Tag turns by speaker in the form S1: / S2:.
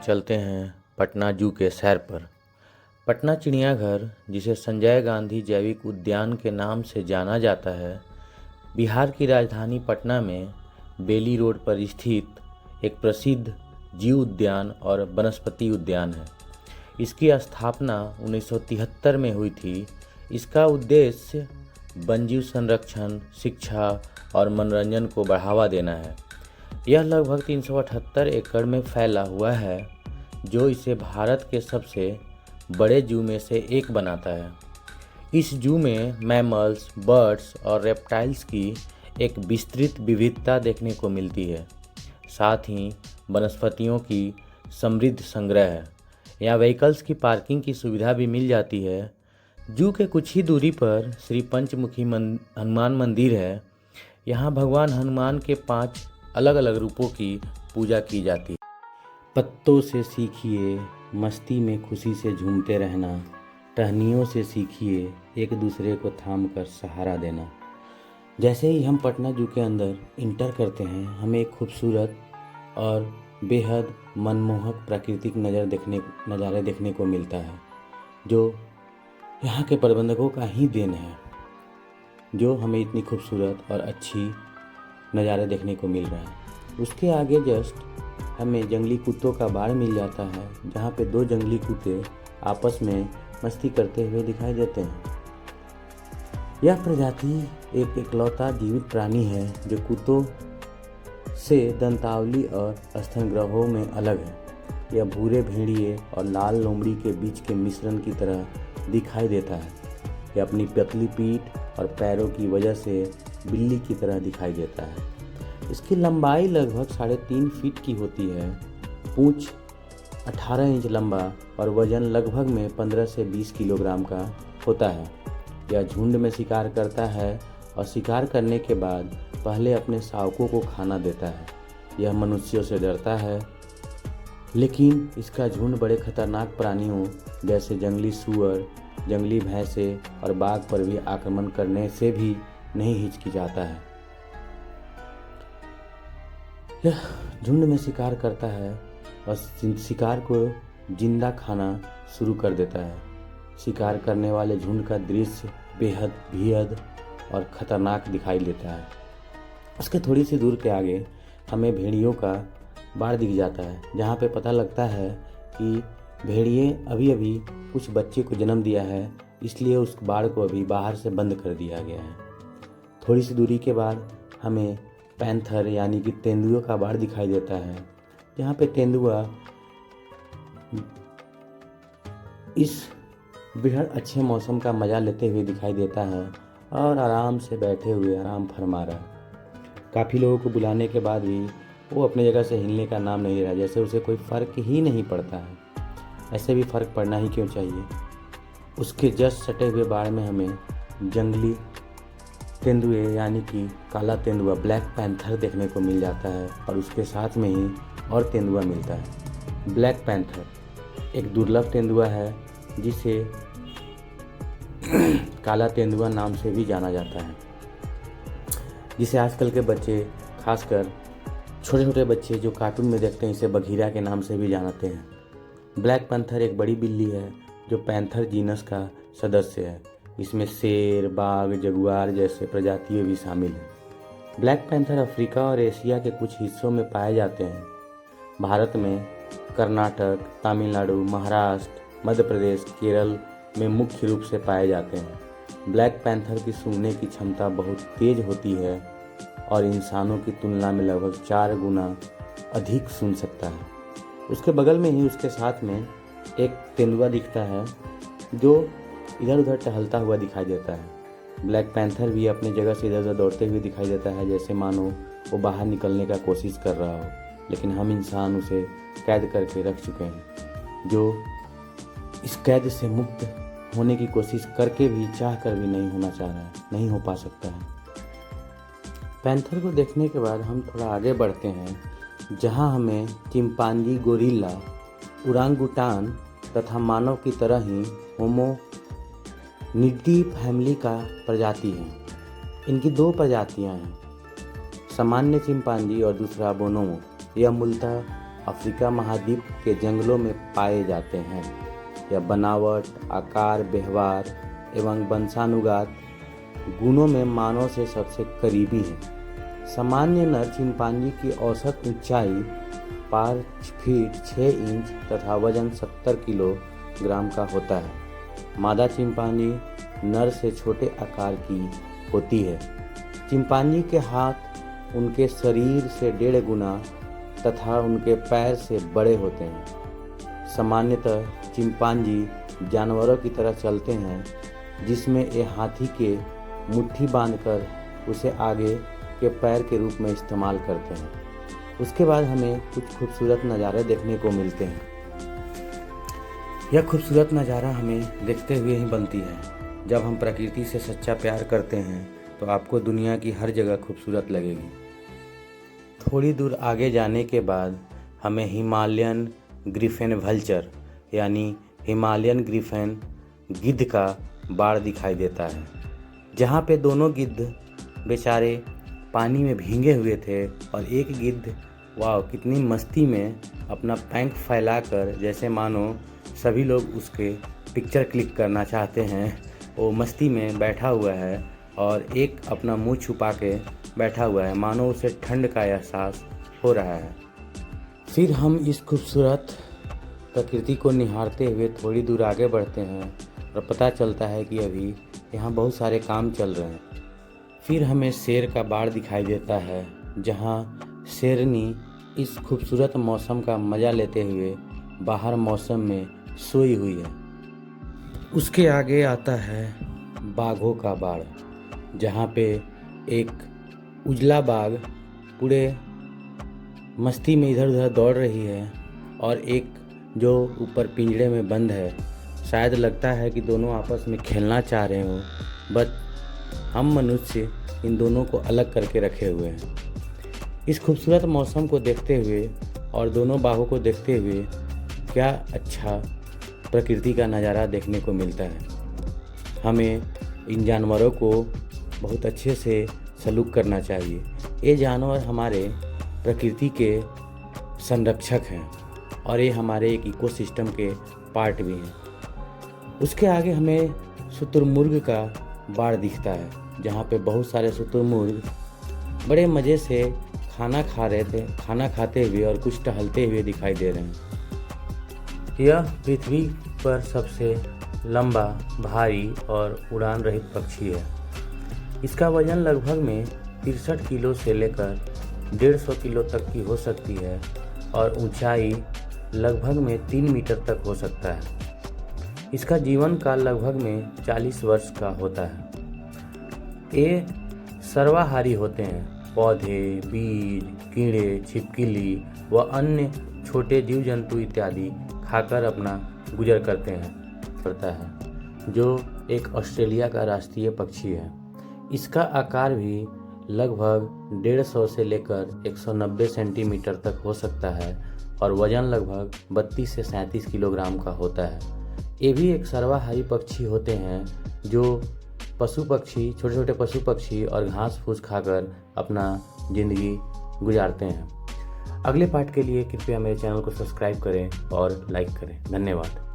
S1: चलते हैं पटना जू के सैर पर। पटना चिड़ियाघर, जिसे संजय गांधी जैविक उद्यान के नाम से जाना जाता है, बिहार की राजधानी पटना में बेली रोड पर स्थित एक प्रसिद्ध जीव उद्यान और वनस्पति उद्यान है। इसकी स्थापना 1973 में हुई थी। इसका उद्देश्य वन्यजीव संरक्षण, शिक्षा और मनोरंजन को बढ़ावा देना है। यह लगभग 378 एकड़ में फैला हुआ है, जो इसे भारत के सबसे बड़े जू में से एक बनाता है। इस जू में मैमल्स, बर्ड्स और रेप्टाइल्स की एक विस्तृत विविधता देखने को मिलती है। साथ ही वनस्पतियों की समृद्ध संग्रह है। यहाँ व्हीकल्स की पार्किंग की सुविधा भी मिल जाती है। जू के कुछ ही दूरी पर श्री पंचमुखी हनुमान मंदिर है। यहाँ भगवान हनुमान के 5 अलग अलग रूपों की पूजा की जाती है। पत्तों से सीखिए मस्ती में खुशी से झूमते रहना, टहनियों से सीखिए एक दूसरे को थाम कर सहारा देना। जैसे ही हम पटना जू के अंदर इंटर करते हैं, हमें एक खूबसूरत और बेहद मनमोहक प्राकृतिक नज़ारे देखने को मिलता है, जो यहाँ के प्रबंधकों का ही देन है, जो हमें इतनी खूबसूरत और अच्छी नज़ारे देखने को मिल रहा है। उसके आगे जस्ट हमें जंगली कुत्तों का बाड़ मिल जाता है, जहाँ पे 2 जंगली कुत्ते आपस में मस्ती करते हुए दिखाई देते हैं। यह प्रजाति एक इकलौता जीवित प्राणी है जो कुत्तों से दंतावली और स्तनग्रहों में अलग है। यह भूरे भेड़िए और लाल लोमड़ी के बीच के मिश्रण की तरह दिखाई देता है। यह अपनी पतली पीठ और पैरों की वजह से बिल्ली की तरह दिखाई देता है। इसकी लंबाई लगभग 3.5 फीट की होती है, पूंछ 18 इंच लंबा और वजन लगभग में 15 से 20 किलोग्राम का होता है। यह झुंड में शिकार करता है और शिकार करने के बाद पहले अपने शावकों को खाना देता है। यह मनुष्यों से डरता है, लेकिन इसका झुंड बड़े खतरनाक प्राणियों जैसे जंगली सूअर, जंगली भैंसे और बाघ पर भी आक्रमण करने से भी नहीं हिचकिचाता है। यह झुंड में शिकार करता है और शिकार को जिंदा खाना शुरू कर देता है। शिकार करने वाले झुंड का दृश्य बेहद भीयद और खतरनाक दिखाई देता है। उसके थोड़ी सी दूर के आगे हमें भेड़ियों का बाड़ दिख जाता है, जहाँ पे पता लगता है कि भेड़िए अभी अभी कुछ बच्चे को जन्म दिया है, इसलिए उस बाड़ को अभी बाहर से बंद कर दिया गया है। थोड़ी सी दूरी के बाद हमें पैंथर यानी कि तेंदुओं का बाड़ दिखाई देता है, जहाँ पे तेंदुआ इस बेहद अच्छे मौसम का मज़ा लेते हुए दिखाई देता है और आराम से बैठे हुए आराम फरमा रहा है। काफ़ी लोगों को बुलाने के बाद भी वो अपनी जगह से हिलने का नाम नहीं ले रहा, जैसे उसे कोई फ़र्क ही नहीं पड़ता है। ऐसे भी फ़र्क पड़ना ही क्यों चाहिए। उसके जस्ट सटे हुए बाड़ में हमें जंगली तेंदुए यानी कि काला तेंदुआ, ब्लैक पैंथर देखने को मिल जाता है और उसके साथ में ही और तेंदुआ मिलता है। ब्लैक पैंथर एक दुर्लभ तेंदुआ है, जिसे काला तेंदुआ नाम से भी जाना जाता है, जिसे आजकल के बच्चे, खासकर छोटे छोटे बच्चे जो कार्टून में देखते हैं, इसे बघीरा के नाम से भी जानते हैं। ब्लैक पैंथर एक बड़ी बिल्ली है जो पैंथर जीनस का सदस्य है। इसमें शेर, बाघ, जगुआर जैसे प्रजातियां भी शामिल हैं। ब्लैक पैंथर अफ्रीका और एशिया के कुछ हिस्सों में पाए जाते हैं। भारत में कर्नाटक, तमिलनाडु, महाराष्ट्र, मध्य प्रदेश, केरल में मुख्य रूप से पाए जाते हैं। ब्लैक पैंथर की सूंघने की क्षमता बहुत तेज होती है और इंसानों की तुलना में लगभग 4 गुना अधिक सूंघ सकता है। उसके बगल में ही उसके साथ में एक तेंदुआ दिखता है जो इधर उधर टहलता हुआ दिखाई देता है। ब्लैक पैंथर भी अपनी जगह से इधर उधर दौड़ते हुए दिखाई देता है, जैसे मानो वो बाहर निकलने का कोशिश कर रहा हो, लेकिन हम इंसान उसे कैद करके रख चुके हैं, जो इस कैद से मुक्त होने की कोशिश करके भी, चाह कर भी नहीं होना चाह रहा है, नहीं हो पा सकता है। पैंथर को देखने के बाद हम थोड़ा आगे बढ़ते हैं, जहां हमें चिंपांजी, गोरिल्ला, ओरांगुटान तथा मानव की तरह ही होमिनिडी फैमिली का प्रजाति है। इनकी 2 प्रजातियां हैं, सामान्य चिंपांजी और दूसरा बोनोमो। यह मूलतः अफ्रीका महाद्वीप के जंगलों में पाए जाते हैं। यह बनावट, आकार, व्यवहार एवं वंशानुगत गुणों में मानव से सबसे करीबी है। सामान्य नर चिंपांजी की औसत ऊंचाई 5 फीट 6 इंच तथा वजन 70 किलोग्राम का होता है। मादा चिंपांजी नर से छोटे आकार की होती है। चिंपांजी के हाथ उनके शरीर से 1.5 गुना तथा उनके पैर से बड़े होते हैं। सामान्यतः चिंपांजी जानवरों की तरह चलते हैं, जिसमें ये हाथी के मुट्ठी बांधकर उसे आगे के पैर के रूप में इस्तेमाल करते हैं। उसके बाद हमें कुछ खूबसूरत नज़ारे देखने को मिलते हैं। यह खूबसूरत नज़ारा हमें देखते हुए ही बनती है। जब हम प्रकृति से सच्चा प्यार करते हैं तो आपको दुनिया की हर जगह खूबसूरत लगेगी। थोड़ी दूर आगे जाने के बाद हमें हिमालयन ग्रिफन वल्चर यानी हिमालयन ग्रिफन गिद्ध का बाड़ दिखाई देता है, जहाँ पे दोनों गिद्ध बेचारे पानी में भीगे हुए थे और एक गिद्ध वाह कितनी मस्ती में अपना पैंख फैलाकर, जैसे मानो सभी लोग उसके पिक्चर क्लिक करना चाहते हैं, वो मस्ती में बैठा हुआ है और एक अपना मुंह छुपा के बैठा हुआ है, मानो उसे ठंड का एहसास हो रहा है। फिर हम इस खूबसूरत प्रकृति को निहारते हुए थोड़ी दूर आगे बढ़ते हैं और पता चलता है कि अभी यहाँ बहुत सारे काम चल रहे हैं। फिर हमें शेर का बाड़ दिखाई देता है, जहाँ शेरनी इस खूबसूरत मौसम का मज़ा लेते हुए बाहर मौसम में सोई हुई है। उसके आगे आता है बाघों का बाड़, जहाँ पे एक उजला बाघ पूरे मस्ती में इधर उधर दौड़ रही है और एक जो ऊपर पिंजरे में बंद है। शायद लगता है कि दोनों आपस में खेलना चाह रहे हो, बट हम मनुष्य इन दोनों को अलग करके रखे हुए हैं। इस खूबसूरत मौसम को देखते हुए और दोनों बाघों को देखते हुए क्या अच्छा प्रकृति का नज़ारा देखने को मिलता है। हमें इन जानवरों को बहुत अच्छे से सलूक करना चाहिए। ये जानवर हमारे प्रकृति के संरक्षक हैं और ये हमारे एक इकोसिस्टम के पार्ट भी हैं। उसके आगे हमें शुतुरमुर्ग का बाड़ दिखता है, जहाँ पे बहुत सारे शुतुरमुर्ग बड़े मज़े से खाना खाते हुए और कुछ टहलते हुए दिखाई दे रहे हैं। यह पृथ्वी पर सबसे लंबा, भारी और उड़ान रहित पक्षी है। इसका वजन लगभग में 63 किलो से लेकर 150 किलो तक की हो सकती है और ऊंचाई लगभग में 3 मीटर तक हो सकता है। इसका जीवन काल लगभग में 40 वर्ष का होता है। ये सर्वाहारी होते हैं, पौधे, बीज, कीड़े, छिपकली व अन्य छोटे जीव जंतु इत्यादि खाकर अपना गुजर करता है, जो एक ऑस्ट्रेलिया का राष्ट्रीय पक्षी है। इसका आकार भी लगभग 150 से लेकर 190 सेंटीमीटर तक हो सकता है और वजन लगभग 32 से 37 किलोग्राम का होता है। ये भी एक सर्वाहारी पक्षी होते हैं, जो छोटे छोटे पशु पक्षी और घास फूस खाकर अपना ज़िंदगी गुजारते हैं। अगले पार्ट के लिए कृपया मेरे चैनल को सब्सक्राइब करें और लाइक करें। धन्यवाद।